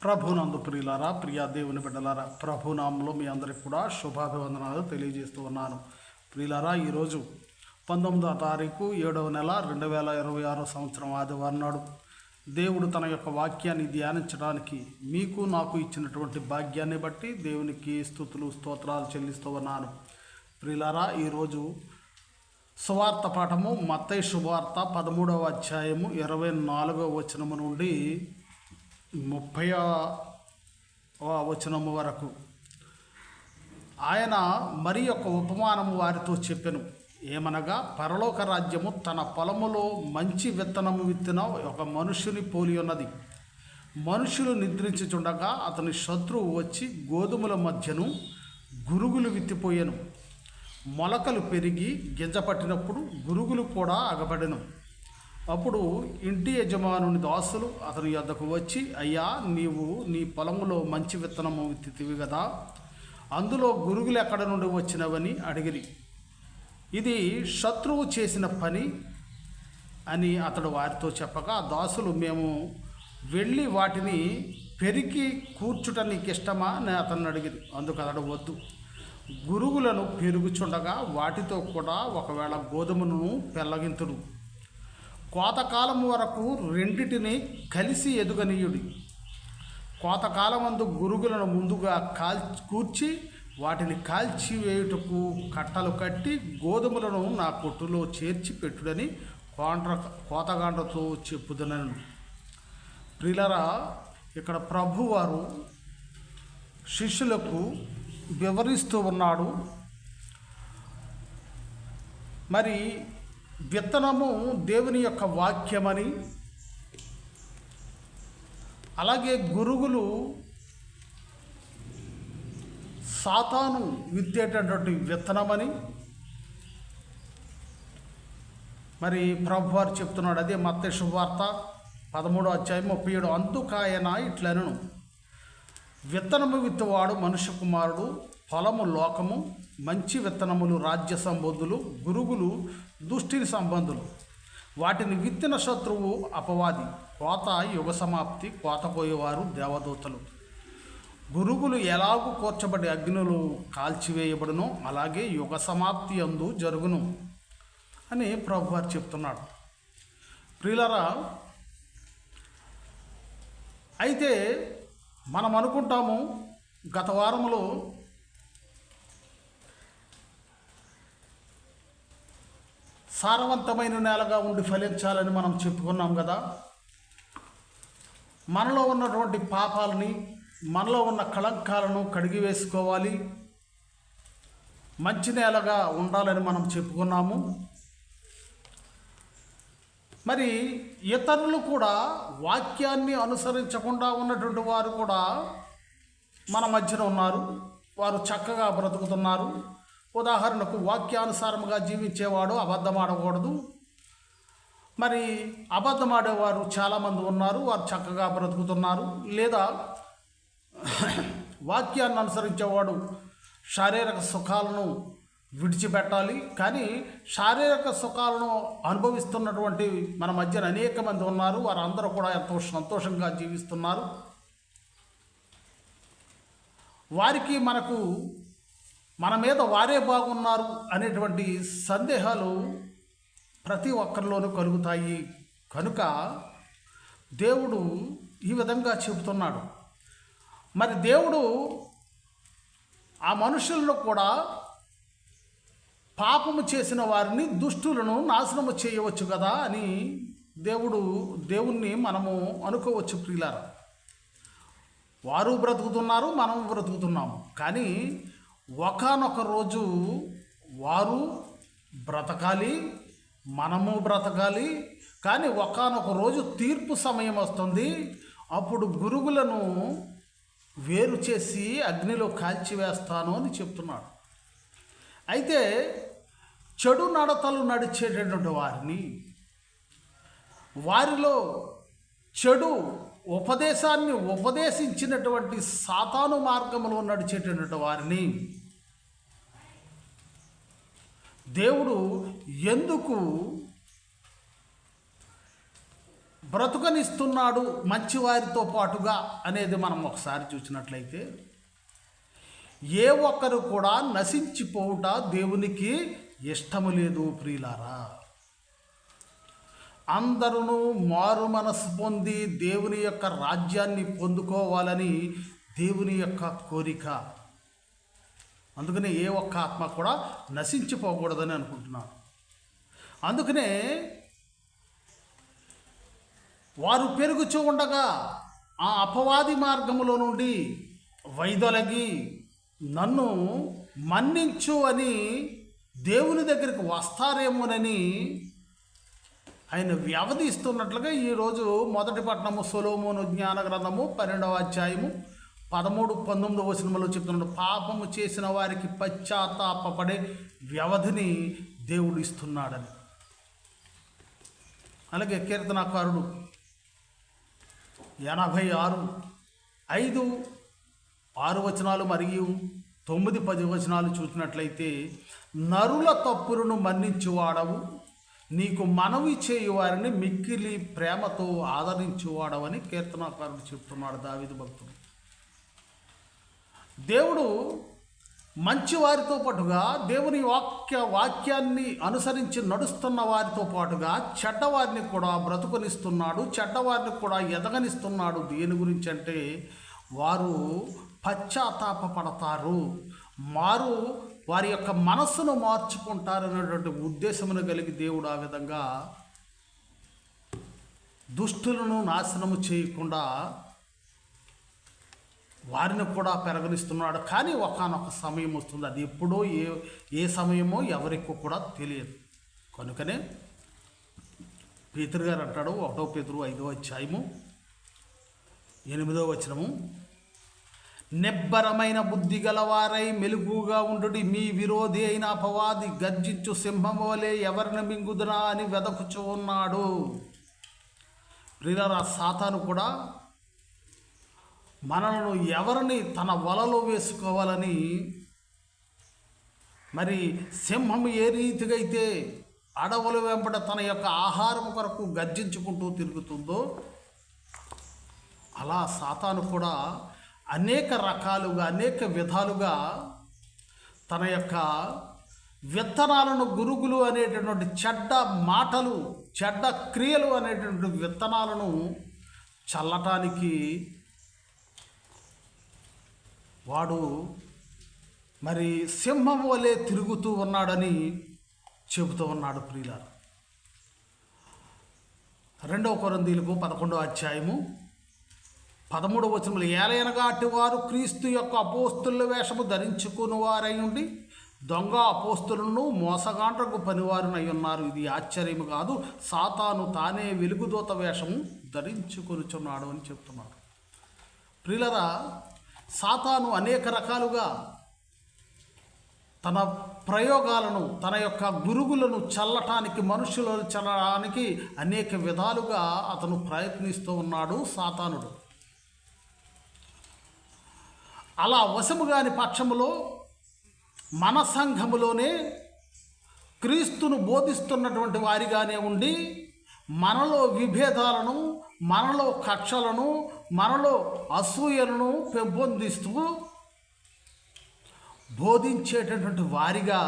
ప్రభునందు ప్రియులారా, ప్రియా దేవుని బిడ్డలారా, ప్రభునామంలో మీ అందరికి కూడా శుభాభివందనాలు తెలియజేస్తూ ఉన్నాను. ప్రియులారా, ఈరోజు 19వ తారీఖు 7వ నెల 2026 సంవత్సరం ఆదివారం నాడు దేవుడు తన యొక్క వాక్యాన్ని ధ్యానించడానికి మీకు నాకు ఇచ్చినటువంటి భాగ్యాన్ని బట్టి దేవునికి స్తుతులు స్తోత్రాలు చెల్లిస్తూ ఉన్నాను. ప్రియులారా, ఈరోజు సువార్త పాఠము మత్తయి శుభవార్త 13వ అధ్యాయము 24వ వచనము నుండి 30వ వచనము వరకు ఆయన మరి యొక్క ఉపమానము వారితో చెప్పెను. ఏమనగా, పరలోక రాజ్యము తన పొలములో మంచి విత్తనము విత్తిన ఒక మనుషుని పోలి ఉన్నది. మనుషులు నిద్రించుచుండగా అతని శత్రువు వచ్చి గోధుమల మధ్యను గురుగులు విత్తిపోయాను. మొలకలు పెరిగి గింజపట్టినప్పుడు గురుగులు కూడా అగబడెను. అప్పుడు ఇంటి యజమానుని దాసులు అతని యొద్దకు వచ్చి, అయ్యా, నీవు నీ పొలములో మంచి విత్తనము విత్తితివి కదా, అందులో గురుగులు ఎక్కడ నుండి వచ్చినవని అడిగిరి. ఇది శత్రువు చేసిన పని అని అతడు వారితో చెప్పగా, దాసులు, మేము వెళ్ళి వాటిని పెరికి కూర్చుట నీకు ఇష్టమా అని అతన్ని అడిగిరి. అందుకు అతడు, వద్దు, గురుగులను పెరుగుచుండగా వాటితో కూడా ఒకవేళ గోధుమను పెళ్ళగింతుడు. కోతకాలం వరకు రెండిటిని కలిసి ఎదుగనీయుడి. కోతకాలమందు గురుగులను ముందుగా కూర్చి వాటిని కాల్చివేయుటకు కట్టలు కట్టి గోధుమలను నా కొట్టులో చేర్చి పెట్టుడని కోతగాండ్రతో చెప్పుదనను. ప్రియులారా, ఇక్కడ ప్రభువారు శిష్యులకు వివరిస్తూ ఉన్నాడు. మరి విత్తనము దేవుని యొక్క వాక్యమని, అలాగే గురుగులు సాతాను విత్తేటటువంటి విత్తనమని మరి ప్రభువారు చెప్తున్నాడు. అదే మత్తయి శుభవార్త 13వ అధ్యాయం 37. అందుకాయన ఇట్లనెను, విత్తనము విత్తువాడు మనుష్య కుమారుడు, పొలము లోకము, మంచి విత్తనములు రాజ్య సంబంధులు, గురుగులు దుష్టిని సంబంధులు. వాటిని విత్తిన శత్రువు అపవాది. కోత యుగ సమాప్తి, కోత పోయేవారు దేవదూతలు. గురుగులు ఎలాగూ కూర్చబడి అగ్నిలో కాల్చివేయబడునో అలాగే యుగ సమాప్తి యందు జరుగును అని ప్రభువారు చెప్తున్నాడు. ప్రియులారా, అయితే మనం అనుకుంటాము, గత వారంలో సారవంతమైన నేలగా ఉండి ఫలించాలని మనం చెప్పుకున్నాం కదా. మనలో ఉన్నటువంటి పాపాలని, మనలో ఉన్న కళంకాలను కడిగి వేసుకోవాలి, మంచి నేలగా ఉండాలని మనం చెప్పుకున్నాము. మరి ఇతరులు కూడా వాక్యాన్ని అనుసరించకుండా ఉన్నటువంటి వారు కూడా మన మధ్యన ఉన్నారు. వారు చక్కగా బ్రతుకుతున్నారు. ఉదాహరణకు, వాక్యానుసారముగా జీవించేవాడు అబద్ధమాడకూడదు. మరి అబద్ధమాడేవారు చాలామంది ఉన్నారు, వారు చక్కగా బ్రతుకుతున్నారు. లేదా వాక్యాన్ని అనుసరించేవాడు శారీరక సుఖాలను విడిచిపెట్టాలి, కానీ శారీరక సుఖాలను అనుభవిస్తున్నటువంటి మన మధ్యన అనేక మంది ఉన్నారు. వారందరూ కూడా ఎంతో సంతోషంగా జీవిస్తున్నారు. వారికి మన మీద వారే బాగున్నారు అనేటువంటి సందేహాలు ప్రతి ఒక్కరిలోనూ కలుగుతాయి. కనుక దేవుడు ఈ విధంగా చెబుతున్నాడు. మరి దేవుడు ఆ మనుషులను కూడా, పాపము చేసిన వారిని, దుష్టులను నాశనము చేయవచ్చు కదా అని దేవుణ్ణి మనము అనుకోవచ్చు. ప్రియులారా, వారు బ్రతుకుతున్నారు, మనము బ్రతుకుతున్నాము. కానీ ఒకానొక రోజు వారు బ్రతకాలి, మనము బ్రతకాలి. కానీ ఒకానొక రోజు తీర్పు సమయం వస్తుంది. అప్పుడు గురుగులను వేరు చేసి అగ్నిలో కాల్చివేస్తాను అని చెప్తున్నాడు. అయితే చెడు నడతలు నడిచేటటువంటి వారిని, వారిలో చెడు ఉపదేశాన్ని ఉపదేశించినటువంటి సాతాను మార్గంలో నడిచేటటువంటి వారిని దేవుడు ఎందుకు బ్రతుకనిస్తున్నాడు మంచివారితో పాటుగా అనేది మనం ఒకసారి చూసినట్లయితే, ఏ ఒక్కరు కూడా నశించిపోవుట దేవునికి ఇష్టము లేదు ప్రియులారా. అందరూ మారు మనసు పొంది దేవుని యొక్క రాజ్యాన్ని పొందుకోవాలని దేవుని యొక్క కోరిక. అందుకనే ఏ ఒక్క ఆత్మ కూడా నశించిపోకూడదని అనుకుంటున్నాను. అందుకనే వారు పెరుగుచూ ఉండగా ఆ అపవాది మార్గములో నుండి వైదొలగి నన్ను మన్నించు అని దేవుని దగ్గరికి వస్తారేమోనని ఆయన వ్యవధి ఇస్తున్నట్లుగా ఈరోజు మొదటి పట్టణము సొలొమోను జ్ఞాన గ్రంథము 12వ అధ్యాయము 13-19 వచనములో చెప్తున్నాడు. పాపము చేసిన వారికి పశ్చాత్తాపపడే వ్యవధిని దేవుడు ఇస్తున్నాడని. అలాగే కీర్తనాకారుడు 86:5-6 వచనాలు మరియు 9-10 వచనాలు చూసినట్లయితే, నరుల తప్పులను మన్నించువాడవు, నీకు మనవి చేయువారిని మిక్కిలి ప్రేమతో ఆదరించువాడవని కీర్తనాకారుడు చెప్తున్నాడు, దావీదు భక్తుడు. దేవుడు మంచివారితో పాటుగా దేవుని వాక్యాన్ని అనుసరించి నడుస్తున్న వారితో పాటుగా చెడ్డవారిని కూడా బ్రతుకునిస్తున్నాడు, చెడ్డవారిని కూడా ఎదగనిస్తున్నాడు. దేని గురించి అంటే వారు పశ్చాత్తాపపడతారు, వారి యొక్క మనస్సును మార్చుకుంటారనేటువంటి ఉద్దేశమును కలిగి దేవుడు ఆ విధంగా దుష్టులను నాశనము చేయకుండా వారిని కూడా పెరగనిస్తున్నాడు. కానీ ఒకానొక సమయం వస్తుంది, అది ఎప్పుడో ఏ సమయమో ఎవరికి కూడా తెలియదు. కనుకనే పేతురు గారు అంటాడు, 1 పేతురు 5వ అధ్యాయము 8వ వచనము, నిబ్బరమైన బుద్ధి గలవారై మెలుగుగా ఉండుడి, మీ విరోధి అయిన అపవాది గర్జించు సింహం వలె ఎవరిని మింగుదునా అని వెదకుచూ ఉన్నాడు. ప్రియులారా, సాతాను కూడా మనలను ఎవరిని తన వలలో వేసుకోవాలని, మరి సింహం ఏ రీతిగా అయితే అడవుల వెంబడ తన యొక్క ఆహారం కొరకు గర్జించుకుంటూ తిరుగుతుందో, అలా సాతాను కూడా అనేక రకాలుగా అనేక విధాలుగా తన యొక్క విత్తనాలను, గురుగులు అనేటటువంటి చెడ్డ మాటలు, చెడ్డ క్రియలు అనేటటువంటి విత్తనాలను చల్లటానికి వాడు మరి సింహం వలె తిరుగుతూ ఉన్నాడని చెబుతూ ఉన్నాడు. ప్రియులారా, 2 కొరింథీయులకు 11వ అధ్యాయము 13వ వచనములు, ఏలయనగా అటివారు క్రీస్తు యొక్క అపోస్తుల వేషము ధరించుకుని వారై ఉండి దొంగ అపోస్తులను మోసగాండ్రకు పనివారునై ఉన్నారు. ఇది ఆశ్చర్యము కాదు, సాతాను తానే వెలుగుదూత వేషము ధరించుకొనుచున్నాడు అని చెప్తున్నాడు. ప్రియులారా, సాతాను అనేక రకాలుగా తన ప్రయోగాలను, తన యొక్క గురుగులను చల్లటానికి, మనుషులను చల్లడానికి అనేక విధాలుగా అతను ప్రయత్నిస్తూ ఉన్నాడు సాతానుడు. అలా వశము కాని పక్షములో మన సంఘములోనే క్రీస్తును బోధిస్తున్నటువంటి వారిగానే ఉండి మనలో విభేదాలను, మనలో కక్షలను, మనలో అసూయలను పెంపొందిస్తూ బోధించేటటువంటి వారిగా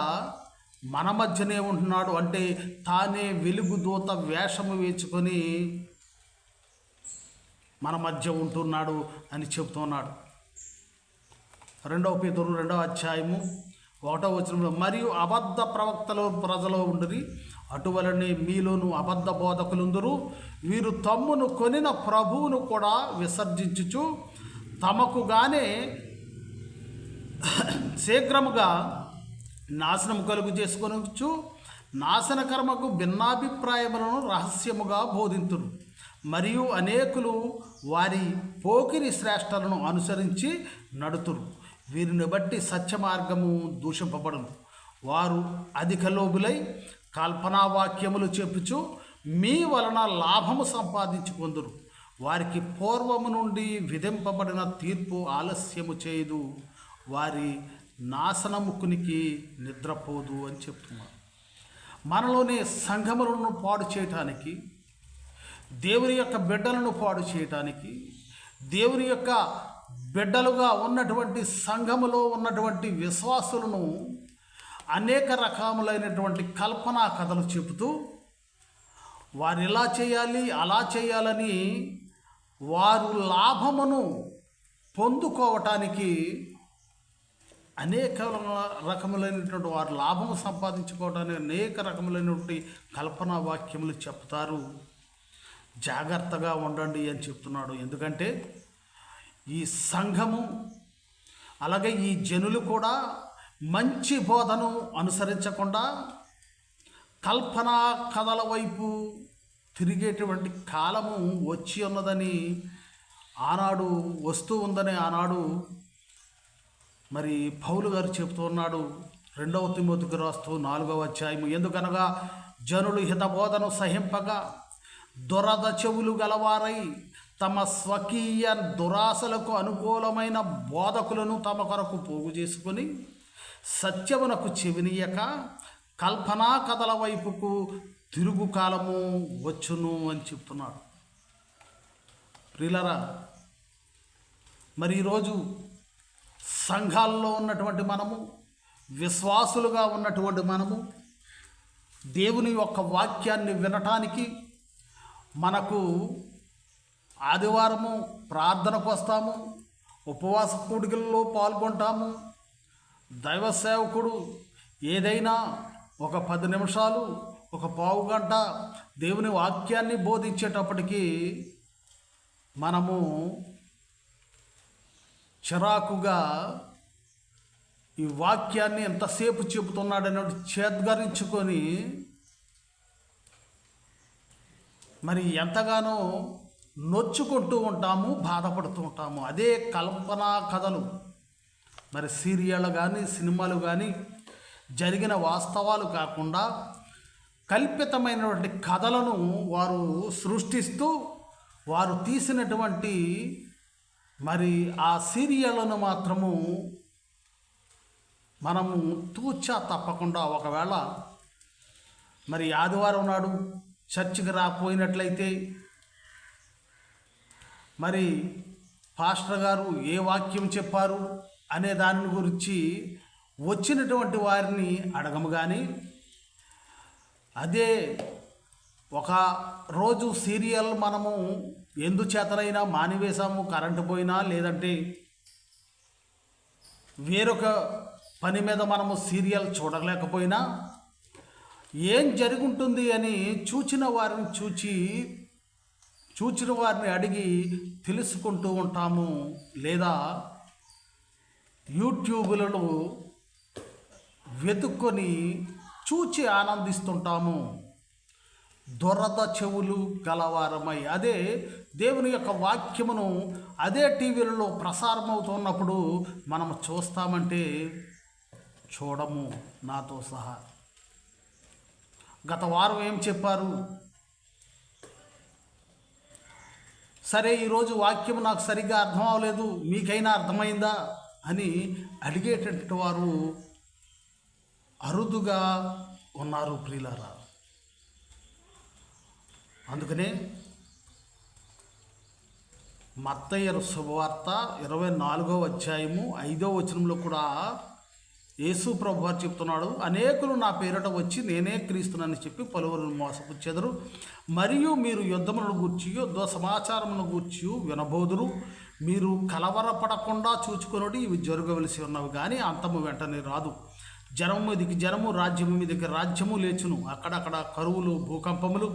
మన మధ్యనే ఉంటున్నాడు. అంటే తానే వెలుగుదూత వేషము వేసుకొని మన మధ్య ఉంటున్నాడు అని చెబుతున్నాడు. 2 పేతురు 2వ అధ్యాయము 1వ వచనంలో, మరియు అబద్ధ ప్రవక్తలు ప్రజలో ఉండిరి, అటువలనే మీలోను అబద్ధ బోధకులుందురు, వీరు తమ్మును కొనిన ప్రభువును కూడా విసర్జించుచు తమకుగానే శీఘ్రముగా నాశనము కలుగు చేసుకొనొచ్చు నాశనకర్మకు భిన్నాభిప్రాయములను రహస్యముగా బోధింతురు. మరియు అనేకులు వారి పోకిరి శ్రేష్టలను అనుసరించి నడుతురు. వీరిని బట్టి సత్య మార్గము దూషింపబడును. వారు అధిక లోబులై కల్పనావాక్యములు చెప్పుచు మీ వలన లాభము సంపాదించుకొందురు. వారికి పూర్వము నుండి విధింపబడిన తీర్పు ఆలస్యము చేయదు, వారి నాశనముకునికి నిద్రపోదు అని చెప్తున్నారు. మనలోని సంఘములను పాడు చేయటానికి, దేవుని యొక్క బిడ్డలను పాడు చేయటానికి, దేవుని యొక్క బిడ్డలుగా ఉన్నటువంటి సంఘములో ఉన్నటువంటి విశ్వాసులను అనేక రకములైనటువంటి కల్పనా కథలు చెబుతూ వారు ఇలా చేయాలి అలా చేయాలని వారు లాభమును పొందుకోవటానికి అనేక రకములైనటువంటి వారు లాభము సంపాదించుకోవడానికి అనేక రకములైనటువంటి కల్పనా వాక్యములు చెప్తారు. జాగ్రత్తగా ఉండండి అని చెప్తున్నాడు. ఎందుకంటే ఈ సంఘము అలాగే ఈ జనులు కూడా మంచి బోధను అనుసరించకుండా కల్పనా కథల వైపు తిరిగేటువంటి కాలము వచ్చి ఉన్నదని ఆనాడు వస్తూ ఉందని ఆనాడు మరి పౌలు గారు చెప్తూ ఉన్నాడు. 2వ తిమోతికి రాస్తూ 4వ అధ్యాయము, ఎందుకనగా జనులు హితబోధను సహింపగా దురద చెవులు గలవారై తమ స్వకీయ దురాశలకు అనుకూలమైన బోధకులను తమ కొరకు పోగు చేసుకొని సత్యమునకు చెవినీయక కల్పనా కథల వైపుకు తిరుగు కాలము వచ్చును అని చెప్తున్నాడు. ప్రియులారా, మరి ఈరోజు సంఘాల్లో ఉన్నటువంటి మనము, విశ్వాసులుగా ఉన్నటువంటి మనము దేవుని యొక్క వాక్యాన్ని వినటానికి మనకు ఆదివారము ప్రార్థనకు వస్తాము, ఉపవాస కూడికల్లో పాల్గొంటాము. దైవ సేవకుడు ఏదైనా ఒక 10 నిమిషాలు, ఒక పావు గంట దేవుని వాక్యాన్ని బోధించేటప్పటికీ మనము చిరాకుగా ఈ వాక్యాన్ని ఎంతసేపు చెబుతున్నాడని చేద్గరించుకొని మరి ఎంతగానో నొచ్చుకుంటూ ఉంటాము, బాధపడుతూ ఉంటాము. అదే కల్పనా కథలు, మరి సీరియళ్ళు కానీ సినిమాలు కానీ జరిగిన వాస్తవాలు కాకుండా కల్పితమైనటువంటి కథలను వారు సృష్టిస్తూ వారు తీసినటువంటి మరి ఆ సీరియళ్ళను మాత్రము మనము తూచా తప్పకుండా ఒకవేళ మరి ఆదివారం నాడు చర్చికి రాకపోయినట్లయితే మరి పాస్టర్ గారు ఏ వాక్యం చెప్పారు అనే దాని గురించి వచ్చినటువంటి వారిని అడగము. కానీ అదే ఒక రోజు సీరియల్ మనము ఎందుచేతనైనా మానివేశాము, కరెంటు పోయినా లేదంటే వేరొక పని మీద మనము సీరియల్ చూడలేకపోయినా ఏం జరుగుంటుంది అని చూచిన వారిని అడిగి తెలుసుకుంటూ ఉంటాము. లేదా యూట్యూబ్లలో వెతుక్కొని చూచి ఆనందిస్తుంటాము. దురద చెవులు గలవారమై, అదే దేవుని యొక్క వాక్యమును అదే టీవీలలో ప్రసారం అవుతున్నప్పుడు మనము చూస్తామంటే చూడము, నాతో సహా. గత వారం ఏం చెప్పారు? సరే, ఈరోజు వాక్యం నాకు సరిగ్గా అర్థం అవ్వలేదు, మీకైనా అర్థమైందా అని అడిగేటటువంటి వారు అరుదుగా ఉన్నారు ప్రియులారా. అందుకనే మత్తయి శుభవార్త 24వ అధ్యాయము 5వ వచనంలో కూడా యేసు ప్రభు వారు చెప్తున్నాడు, అనేకులు నా పేరిట వచ్చి నేనే క్రీస్తునని చెప్పి పలువురిని మోసపుచ్చెదరు. మరియు మీరు యుద్ధములను గూర్చి యుద్ధ సమాచారమును గూర్చి వినబోదురు. మీరు కలవరపడకుండా చూచుకొనుడి, ఇవి జరగవలసి ఉన్నవి కానీ అంతము వెంటనే రాదు. జనము మీదికి జనము, రాజ్యము మీదికి రాజ్యము లేచును. అక్కడక్కడ కరువులు, భూకంపములు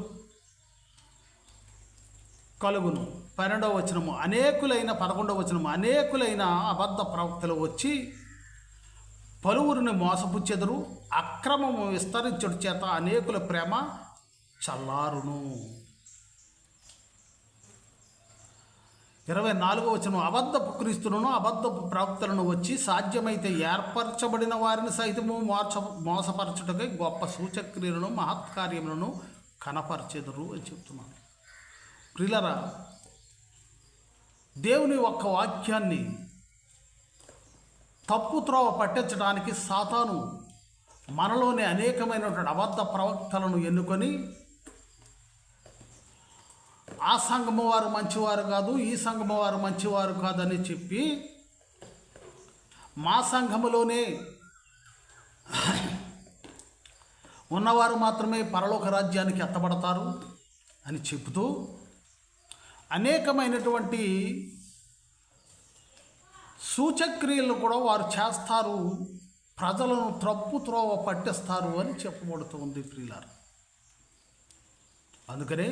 కలుగును. 12వ వచనము, 11వ వచనము, అనేకులైన అబద్ధ ప్రవక్తలు వచ్చి పలువురిని మోసపుచ్చెదరు. అక్రమము విస్తరించుట చేత అనేకుల ప్రేమ చల్లారును. 24వ వచనం, అబద్ధపు క్రీస్తులను అబద్ధపు ప్రవక్తలను వచ్చి సాధ్యమైతే ఏర్పరచబడిన వారిని సైతము మోసపరచుటకై గొప్ప సూచక్రియలను మహత్కార్యములను కనపరచెదరు అని చెప్తున్నాను. ప్రియులారా, దేవుని ఒక్క వాక్యాన్ని తప్పుత్రోవ పట్టించడానికి సాతాను మనలోని అనేకమైనటువంటి అబద్ధ ప్రవక్తలను ఎన్నుకొని ఆ సంఘము వారు మంచివారు కాదు, ఈ సంఘము వారు మంచివారు కాదని చెప్పి మా సంఘములోనే ఉన్నవారు మాత్రమే పరలోక రాజ్యానికి ఎత్తబడతారు అని చెబుతూ అనేకమైనటువంటి సూచక్రియలను కూడా వారు చేస్తారు, ప్రజలను త్రప్పు త్రోవ పట్టిస్తారు అని చెప్పబడుతుంది ప్రియులారా. అందుకనే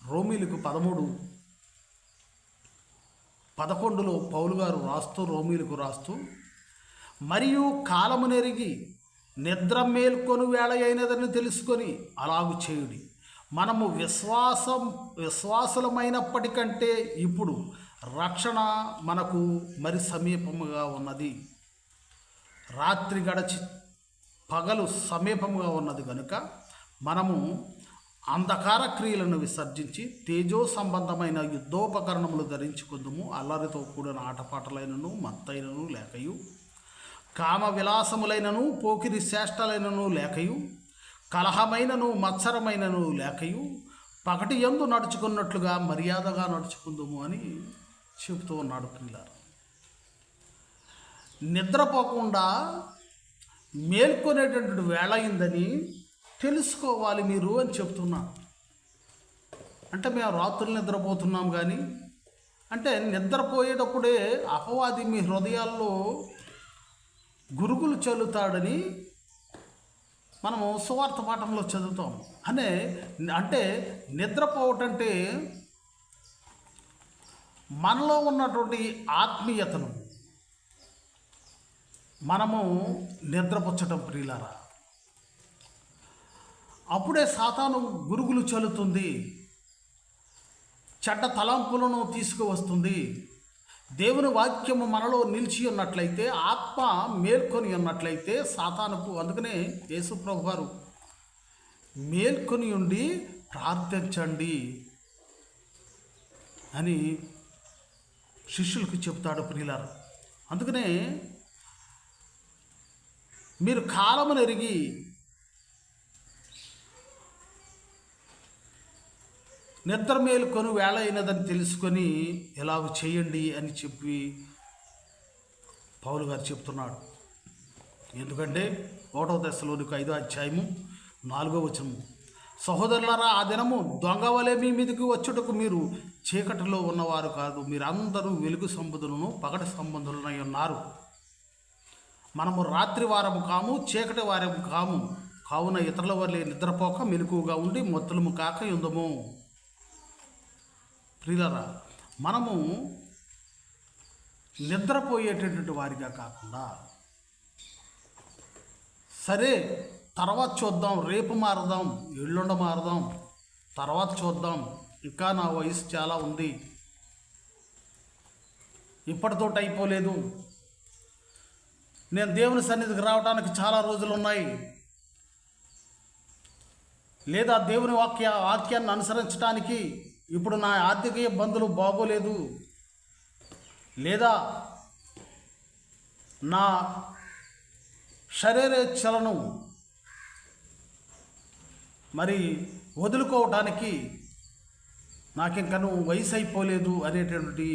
రోమీలకు 13:11 పౌలు గారు రోమీలకు రాస్తూ మరియు కాలము నెరిగి నిద్ర మేల్కొని వేళ అయినదని తెలుసుకొని అలాగు చేయుడి. మనము విశ్వాసులమైనప్పటికంటే ఇప్పుడు రక్షణ మనకు మరి సమీపముగా ఉన్నది. రాత్రి గడచి పగలు సమీపముగా ఉన్నది కనుక మనము అంధకార క్రియలను విసర్జించి తేజో సంబంధమైన యుద్ధోపకరణములు ధరించుకుందుము. అల్లరితో కూడిన ఆటపాటలైనను మత్తైనను లేకయు, కామ విలాసములైనను పోకిరి శ్రేష్టలైనను లేకయు, కలహమైనను మత్సరమైనను లేకయు, పగటి యందు నడుచుకున్నట్లుగా మర్యాదగా నడుచుకుందుము అని చెబుతూ ఉన్నాడు పిల్లలు. నిద్రపోకుండా మేల్కొనేటటువంటి వేళ అయిందని తెలుసుకోవాలి మీరు అని చెప్తున్నా. అంటే మేము రాత్రులు నిద్రపోతున్నాం కానీ, అంటే నిద్రపోయేటప్పుడే అపవాది మీ హృదయాల్లో గురుగులు చల్లుతాడని మనము సువార్త పాఠంలో చదువుతాం. అంటే నిద్రపోవటంటే మనలో ఉన్నటువంటి ఆత్మీయతను మనము నిద్రపుచ్చటం ప్రియులారా. అప్పుడే సాతాను గురుగులు చల్లుతుంది, చెడ్డ తలంపులను తీసుకువస్తుంది. దేవుని వాక్యము మనలో నిలిచి ఉన్నట్లయితే, ఆత్మ మేల్కొని ఉన్నట్లయితే సాతానుకు, అందుకనే యేసు ప్రభు వారు మేల్కొని ఉండి ప్రార్థించండి అని శిష్యులకు చెప్తాడు ప్రియులారా. అందుకనే మీరు కాలమును ఎరిగి నిద్ర మేలుకొని వేళ అయినదని తెలుసుకొని ఎలాగ చేయండి అని చెప్పి పౌలు గారు చెప్తున్నాడు. ఎందుకంటే 1వ దశలోనికి 5వ అధ్యాయము 4వ వచనము, సహోదరులారా, ఆ దినము దొంగ వలె మీ మీదకి వచ్చుటకు మీరు చీకటిలో ఉన్నవారు కాదు, మీరందరూ వెలుగు సంబంధులను పగటి సంబంధులనై ఉన్నారు. మనము రాత్రి వారము కాము, చీకటి వారము కాము. కావున ఇతరుల వల్లే నిద్రపోక మెలకువగా ఉండి మొత్తలము కాక ఉందము. ప్రియులారా, మనము నిద్రపోయేటటువంటి వారిగా కాకుండా, సరే తర్వాత చూద్దాం, రేపు మారదాం, ఎల్లుండ మారదాం, తర్వాత చూద్దాం, ఇంకా నా వయసు చాలా ఉంది, ఇప్పటితోటి అయిపోలేదు, నేను దేవుని సన్నిధికి రావడానికి చాలా రోజులు ఉన్నాయి, లేదా దేవుని వాక్యాన్ని అనుసరించడానికి ఇప్పుడు నా ఆర్థిక ఇబ్బందులు బాగోలేదు, లేదా నా శరీరేచ్ఛలను మరి వదులుకోవటానికి నాకింకను వయసు అయిపోలేదు అనేటువంటి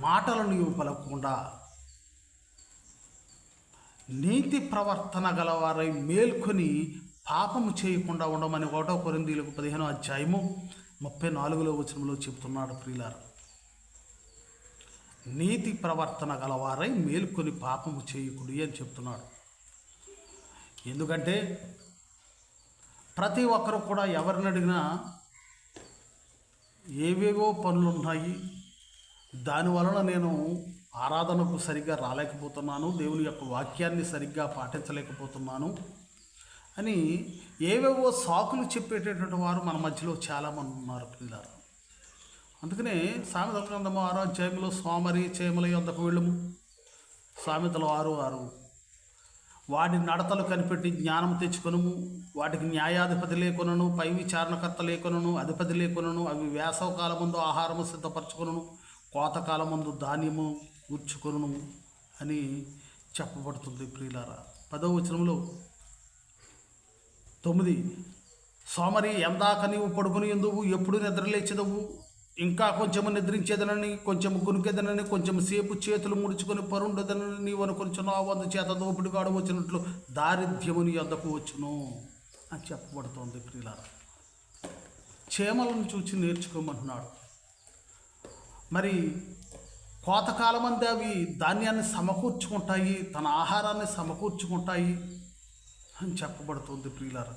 మాటలను నీవు పలకకుండా నీతి ప్రవర్తన గలవారై మేల్కొని పాపము చేయకుండా ఉండమని 1 కొరింథీయులకు 15వ అధ్యాయము 34వ వచనంలో చెప్తున్నాడు ప్రియులారా. నీతి ప్రవర్తన గలవారై మేల్కొని పాపము చేయకుడి అని చెప్తున్నాడు. ఎందుకంటే ప్రతి ఒక్కరు కూడా ఎవరిని అడిగినా ఏవేవో పనులున్నాయి, దానివలన నేను ఆరాధనకు సరిగ్గా రాలేకపోతున్నాను, దేవుని యొక్క వాక్యాన్ని సరిగ్గా పాటించలేకపోతున్నాను అని ఏవేవో సాకులు చెప్పేటటువంటి వారు మన మధ్యలో చాలామంది ఉన్నారు పిల్లలు. అందుకనే సామెతల గ్రంథము 6వ అధ్యాయంలో సోమరి చేమల యొద్దకు వెళ్ళము, సామెతలు 6:6, వాటి నడతలు కనిపెట్టి జ్ఞానం తెచ్చుకొనుము, వాటికి న్యాయాధిపతి లేకొనను, పై విచారణకర్త లేకొనను, అధిపతి లేకొనను, అవి వేసవకాలమందు ఆహారము సిద్ధపరచుకొనును, కోతకాలమందు ధాన్యము కూర్చుకొనును అని చెప్పబడుతుంది ప్రియులారా. 10వ వచనంలో 9, సోమరి ఎందాక నీవు పడుకుని ఎందువు, ఎప్పుడు నిద్రలేచెదవు, ఇంకా కొంచెము నిద్రించేదనని, కొంచెము కునికెదనని, కొంచెం సేపు చేతులు ముడుచుకొని పరుండదనని నీవు అనుకొనిచున్నావు. అందుచేత దోపిడిగాడు వచ్చినట్లు దారిద్ర్యముని యొద్దకు వచ్చును అని చెప్పబడుతోంది. ప్రియులారా, చేమలను చూచి నేర్చుకోమంటున్నాడు. మరి కోతకాలమంది అవి ధాన్యాన్ని సమకూర్చుకుంటాయి, తన ఆహారాన్ని సమకూర్చుకుంటాయి అని చెప్పబడుతుంది. ప్రియులారా,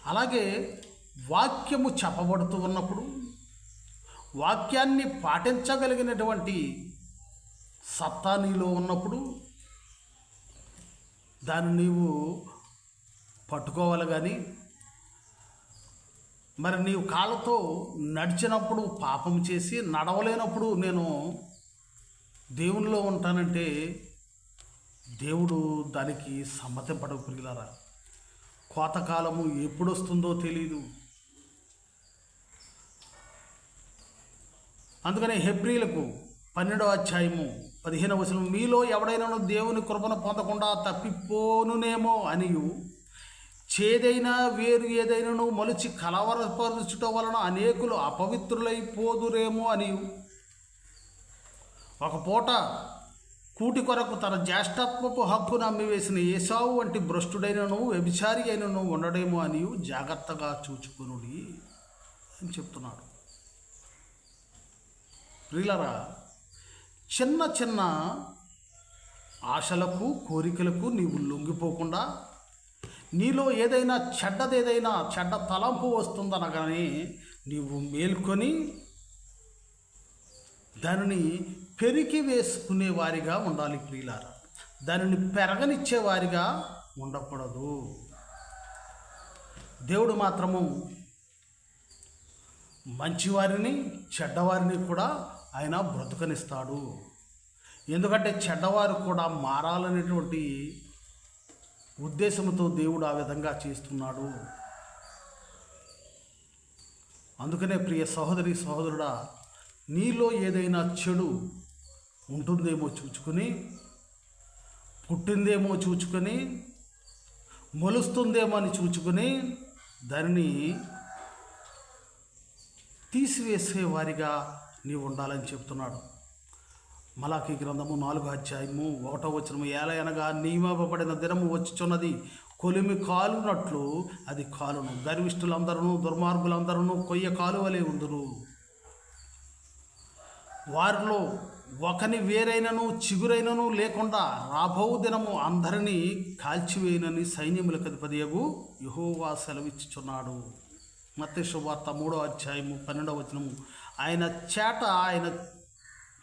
అలాగే వాక్యము చెప్పబడుతూ ఉన్నప్పుడు వాక్యాన్ని పాటించగలిగినటువంటి సత్తా నీలో ఉన్నప్పుడు దాన్ని నీవు పట్టుకోవాలి. కానీ మరి నీవు కాళ్ళతో నడిచినప్పుడు పాపం చేసి నడవలేనప్పుడు నేను దేవునిలో ఉంటానంటే దేవుడు దానికి సమ్మతింపడవు. ప్రియులారా, కోతకాలము ఎప్పుడు వస్తుందో తెలియదు. అందుకనే హెబ్రీలకు 12వ అధ్యాయము 15వ వచనం, మీలో ఎవడైనా దేవుని కృపను పొందకుండా తప్పిపోనునేమో అనియు, చేదైనా వేరు ఏదైనాను మలుచి కలవరపరచుట వలన అనేకులు అపవిత్రులైపోదురేమో అని, ఒక పూట కూటి కొరకు తన జ్యేష్ఠత్వపు హక్కును అమ్మివేసిన ఏసావు వంటి భ్రష్టుడైనను వ్యభిచారి అయినను ఉండడేమో అని జాగ్రత్తగా చూచుకొనుడి అని చెప్తున్నాడు. ప్రియులారా, చిన్న చిన్న ఆశలకు కోరికలకు నీవు లొంగిపోకుండా, నీలో ఏదైనా చెడ్డ తలంపు వస్తుందనగానే నీవు మేల్కొని దానిని పెరికి వేసుకునే వారిగా ఉండాలి. ప్రియులారా, దానిని పెరగనిచ్చేవారిగా ఉండకూడదు. దేవుడు మాత్రము మంచివారిని చెడ్డవారిని కూడా ఆయన బ్రతుకనిస్తాడు. ఎందుకంటే చెడ్డవారు కూడా మారాలనేటువంటి ఉద్దేశంతో దేవుడు ఆ విధంగా చేస్తున్నాడు. అందుకనే ప్రియ సహోదరి సహోదరుడా, నీలో ఏదైనా చెడు ఉంటుందేమో చూచుకొని, పుట్టిందేమో చూచుకొని, మొలుస్తుందేమో అని చూచుకొని దానిని తీసివేసే వారిగా నీవు ఉండాలని చెప్తున్నాడు. మలాకీ గ్రంథము 4వ అధ్యాయము 1వ వచనము, ఏలయనగా నియమింపబడిన దినము వచ్చుచున్నది, కొలిమి కాలునట్లు అది కాలును, గర్విష్ఠులందరూ దుర్మార్గులందరూ కొయ్య కాలువలే ఉందురు, వారిలో ఒకని వేరైనను చిగురైనను లేకుండా రాబో దినము అందరినీ కాల్చివేయనని సైన్యములకు అధిపతియగు యెహోవా సెలవిచ్చుచున్నాడు. మత్తయి శుభవార్త 3వ అధ్యాయము 12వ వచనము, ఆయన చేట ఆయన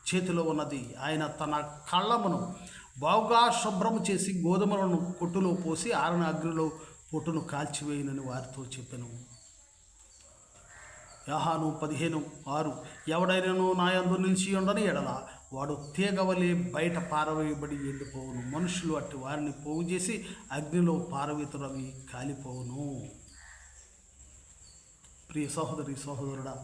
చేతిలో ఉన్నది, ఆయన తన కళ్ళమును బాగుగా శుభ్రము చేసి గోధుమలను కొట్టులో పోసి ఆరణ అగ్నిలో పొట్టును కాల్చివేయనని వారితో చెప్పెను. యోహాను 15:6, ఎవడైనాను నా యందు నిలిచి ఉండని ఎడల వాడు తీగవలే బయట పారవేయబడి వెళ్ళిపోవును, మనుషులు అట్టి వారిని పోగు చేసి అగ్నిలో పారవేతురవి కాలిపోవును. ప్రియ సహోదరి సహోదరుడా,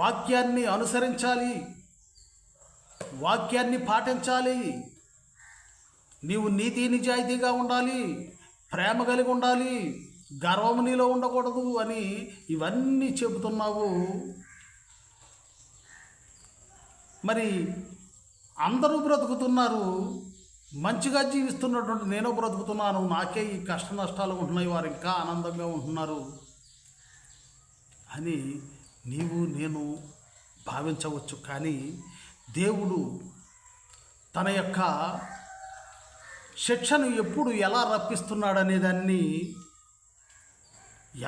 వాక్యాన్ని అనుసరించాలి, వాక్యాన్ని పాటించాలి. నీవు నీతి నిజాయితీగా ఉండాలి, ప్రేమ కలిగి ఉండాలి, గర్వము నీలో ఉండకూడదు అని ఇవన్నీ చెబుతున్నావు. మరి అందరూ బ్రతుకుతున్నారు, మంచిగా జీవిస్తున్నటువంటి నేను బ్రతుకుతున్నాను, నాకే ఈ కష్ట నష్టాలు ఉంటున్నాయి, వారు ఇంకా ఆనందంగా ఉంటున్నారు అని నీవు నేను భావించవచ్చు. కానీ దేవుడు తన యొక్క శిక్షను ఎప్పుడు ఎలా రప్పిస్తున్నాడనే దాన్ని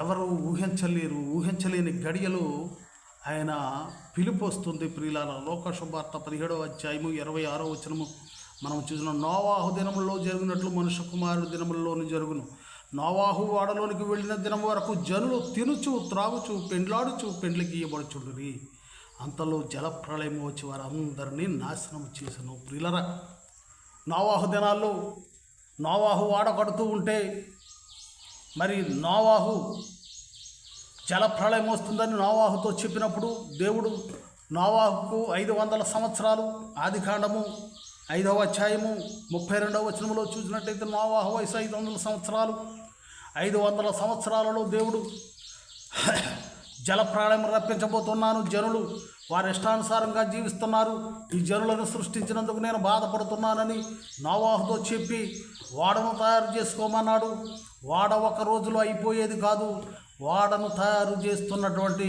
ఎవరు ఊహించలేరు. ఊహించలేని గడియలు ఆయన పిలుపు వస్తుంది. ప్రియులారా, లోక శుభార్త 17వ అధ్యాయము 26వ వచనము మనం చూసిన, నోవాహు దినములలో జరిగినట్లు మనుష్య కుమారుడు దినములలోని జరుగును. నోవాహు వాడలోనికి వెళ్ళిన దినం వరకు జనులు తినుచు త్రాగుచు పెండ్లాడుచు పెండ్లికి ఇయ్యబడుచుండ్రి, అంతలో జలప్రళయం వచ్చి వారందరినీ నాశనం చేసను. ప్రియులారా, నోవాహు దినాల్లో నోవాహు వాడ కడుతూ ఉంటే మరి నోవాహు జలప్రళయం వస్తుందని నోవాహుతో చెప్పినప్పుడు దేవుడు నోవాహుకు 500 సంవత్సరాలు, ఆదికాండము 5వ అధ్యాయము 32వ వచనంలో చూసినట్టయితే నోవాహు వయసు 500 సంవత్సరాలు. 500 సంవత్సరాలలో దేవుడు జలప్రళయం రప్పించబోతున్నాను, జనులు వారి ఇష్టానుసారంగా జీవిస్తున్నారు, ఈ జనులను సృష్టించినందుకు నేను బాధపడుతున్నానని నోవాహుతో చెప్పి ఓడను తయారు చేసుకోమన్నాడు. ఓడ ఒక రోజులో అయిపోయేది కాదు. ఓడను తయారు చేస్తున్నటువంటి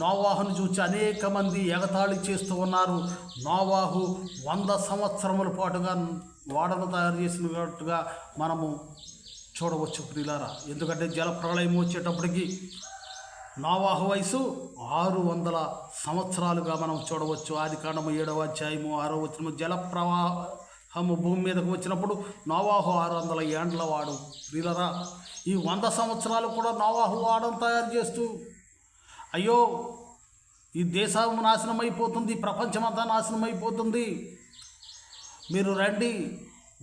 నోవాహును చూసి అనేక మంది ఎగతాళి చేస్తూ ఉన్నారు. నోవాహు 100 సంవత్సరముల పాటుగా ఓడను తయారు చేసినట్టుగా మనము చూడవచ్చు ప్రియులారా. ఎందుకంటే జలప్రళయం వచ్చేటప్పటికి నోవాహు వయసు 600 సంవత్సరాలుగా మనం చూడవచ్చు. ఆదికాండము 7వ అధ్యాయము 6వ వచనము, జలప్రవాహము భూమి మీదకు వచ్చినప్పుడు నోవాహు 600 ఏండ్ల వాడు. ప్రియులారా, ఈ 100 సంవత్సరాలు కూడా నోవాహు వాడను తయారు చేస్తూ అయ్యో ఈ దేశం నాశనం అయిపోతుంది, ప్రపంచమంతా నాశనం అయిపోతుంది, మీరు రండి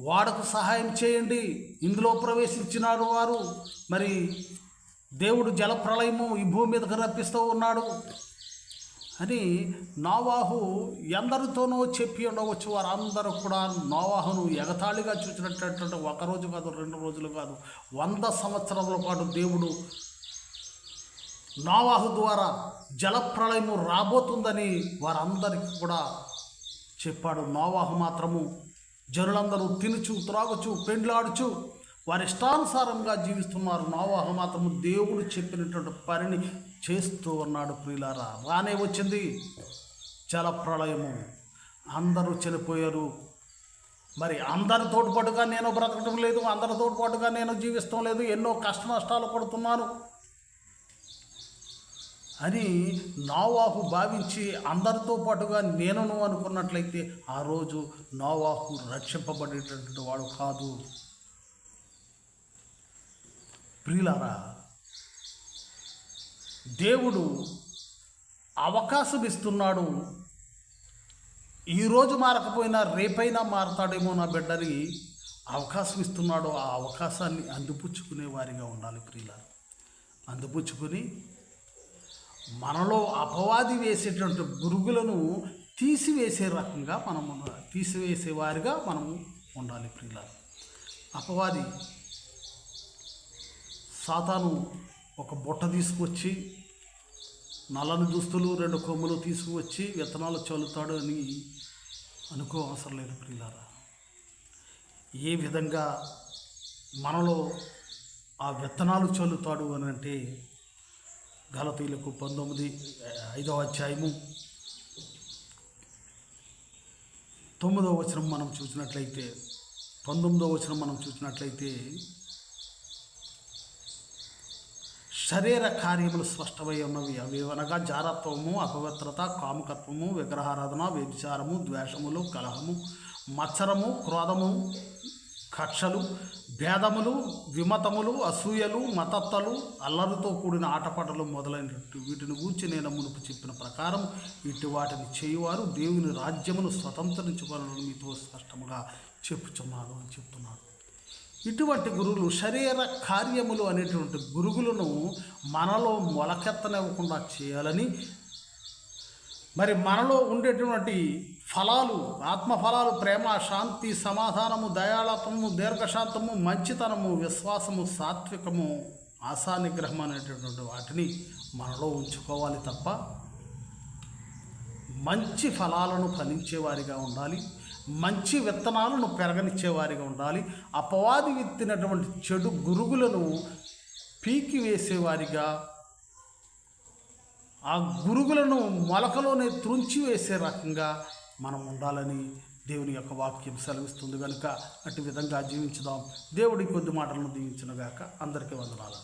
వాడకు సహాయం చేయండి, ఇందులో ప్రవేశించినారు వారు, మరి దేవుడు జలప్రళయము ఈ భూమి మీదకు రప్పిస్తూ ఉన్నాడు అని నోవాహు ఎందరితోనో చెప్పి ఉండవచ్చు. వారందరూ కూడా నోవాహును ఎగతాళిగా చూసినట్టు ఒకరోజు కాదు, 2 రోజులు కాదు, 100 సంవత్సరాల పాటు దేవుడు నోవాహు ద్వారా జలప్రళయము రాబోతుందని వారందరికీ కూడా చెప్పాడు. నోవాహు మాత్రము జనులందరూ తినుచు త్రాగుచు పెండ్లాడుచు వారి ఇష్టానుసారంగా జీవిస్తున్నారు. నోవాహు మాత్రము దేవుడు చెప్పినటువంటి పనిని చేస్తూ ఉన్నాడు. ప్రియులారా, రానే వచ్చింది జలప్రళయము, అందరూ చనిపోయారు. మరి అందరి తోడ్పాటుగా నేను బ్రతకడం లేదు, అందరి తోడ్పాటుగా నేను జీవిస్తాం లేదు, ఎన్నో కష్ట నష్టాలు పడుతున్నాను అని నోవాహు భావించి అందరితో పాటుగా నేనును అనుకున్నట్లయితే ఆ రోజు నోవాహు రక్షింపబడేటటువంటి వాడు కాదు. ప్రియులారా, దేవుడు అవకాశం ఇస్తున్నాడు. ఈరోజు మారకపోయినా రేపైనా మారతాడేమో నా బిడ్డని అవకాశం ఇస్తున్నాడు. ఆ అవకాశాన్ని అందిపుచ్చుకునే వారిగా ఉండాలి ప్రియులారా. అందిపుచ్చుకుని మనలో అపవాది వేసేటువంటి గురుగులను తీసివేసే రకంగా మనము తీసివేసేవారిగా మనము ఉండాలి ప్రియులారా. అపవాది సాతాను ఒక బుట్ట తీసుకొచ్చి నల్లని దుస్తులు 2 కొమ్ములు తీసుకువచ్చి విత్తనాలు చల్లుతాడు అని అనుకో అవసరం లేదు ప్రియులారా. ఏ విధంగా మనలో ఆ విత్తనాలు చల్లుతాడు అని అంటే గలతీయులకు 5వ అధ్యాయము 9వ వచనం మనం చూసినట్లయితే 19వ వచనం మనం చూసినట్లయితే శరీర కార్యములు స్పష్టమై ఉన్నవి. అవి అనగా జారత్వము, అపవిత్రత, కాముకత్వము, విగ్రహారాధన, వ్యభిచారము, ద్వేషములు, కలహము, మత్సరము, క్రోధము, కక్షలు, భేదములు, విమతములు, అసూయలు, మతత్తలు, అల్లరితో కూడిన ఆటపాటలు మొదలైనట్టు వీటిని గూర్చి నేను మునుపు చెప్పిన ప్రకారం ఇటు వాటిని చేయువారు దేవుని రాజ్యమును స్వతంత్రించుకోవాలని మీతో స్పష్టముగా చెప్పుచున్నాను అని చెప్తున్నాడు. ఇటువంటి గురువులు శరీర కార్యములు అనేటువంటి గురుగులను మనలో మొలకెత్తనివ్వకుండా చేయాలని, మరి మనలో ఉండేటువంటి ఫలాలు, ఆత్మఫలాలు, ప్రేమ, శాంతి, సమాధానము, దయాళత్వము, దీర్ఘశాంతము, మంచితనము, విశ్వాసము, సాత్వికము, ఆశానిగ్రహం అనేటటువంటి వాటిని మనలో ఉంచుకోవాలి తప్ప మంచి ఫలాలను ఫలించేవారిగా ఉండాలి, మంచి విత్తనాలను పెరగనిచ్చేవారిగా ఉండాలి. అపవాది విత్తినటువంటి చెడు గురుగులను పీకి వేసేవారిగా, ఆ గురుగులను మొలకలోనే త్రుంచి వేసే రకంగా మనం ఉండాలని దేవుని యొక్క వాక్యం సెలవిస్తుంది కనుక అటు విధంగా జీవించుదాం. దేవుడి కొద్ది మాటలను దీవించునుగాక. అందరికీ వందనాలు.